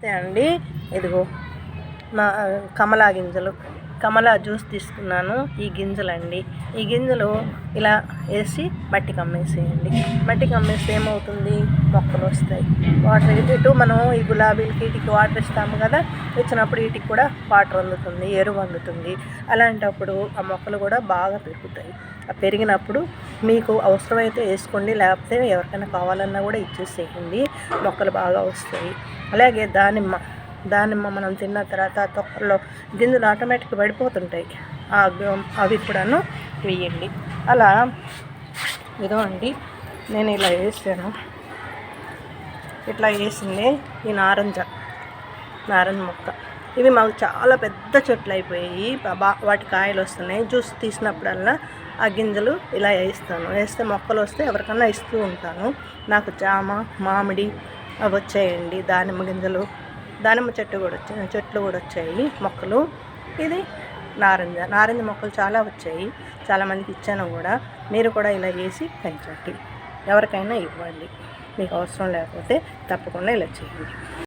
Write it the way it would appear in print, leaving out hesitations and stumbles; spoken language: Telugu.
నమస్తే అండి. ఇదిగో మా కమలా గింజలు, కమలా జ్యూస్ తీసుకున్నాను. ఈ గింజలండి, ఈ గింజలు ఇలా వేసి మట్టికి అమ్మేసేయండి. మట్టికి అమ్మేస్తే ఏమవుతుంది, మొక్కలు వస్తాయి. వాటర్ ఇటు మనం ఈ గులాబీలకి వీటికి వాటర్ ఇస్తాము కదా, ఇచ్చినప్పుడు వీటికి కూడా వాటర్ అందుతుంది, ఎరువు అందుతుంది. అలాంటప్పుడు ఆ మొక్కలు కూడా బాగా పెరుగుతాయి. పెరిగినప్పుడు మీకు అవసరమైతే వేసుకోండి, లేకపోతే ఎవరికైనా కావాలన్నా కూడా ఇచ్చేసేయండి. మొక్కలు బాగా వస్తాయి. అలాగే దానిమ్మ మనం తిన్న తర్వాత తొక్కల్లో గింజలు ఆటోమేటిక్గా పడిపోతుంటాయి. అవి కూడాను వేయండి. అలా ఇదో అండి, నేను ఇలా వేసాను. ఇట్లా వేసింది ఈ నారింజ మొక్క. ఇవి మాకు చాలా పెద్ద చెట్లు అయిపోయాయి, వాటి కాయలు వస్తున్నాయి. జ్యూస్ తీసినప్పుడల్లా ఆ గింజలు ఇలా వేస్తే మొక్కలు వస్తే ఎవరికన్నా ఇస్తూ ఉంటాను. నాకు జామ, మామిడి అవి వచ్చాయండి. దానిమ్మ చెట్లు కూడా వచ్చాయి మొక్కలు. ఇది నారింజ మొక్కలు చాలా వచ్చాయి, చాలామందికి ఇచ్చాను కూడా. మీరు కూడా ఇలా వేసి పెంచండి, ఎవరికైనా ఇవ్వండి. మీకు అవసరం లేకపోతే తప్పకుండా ఇలా చేయండి.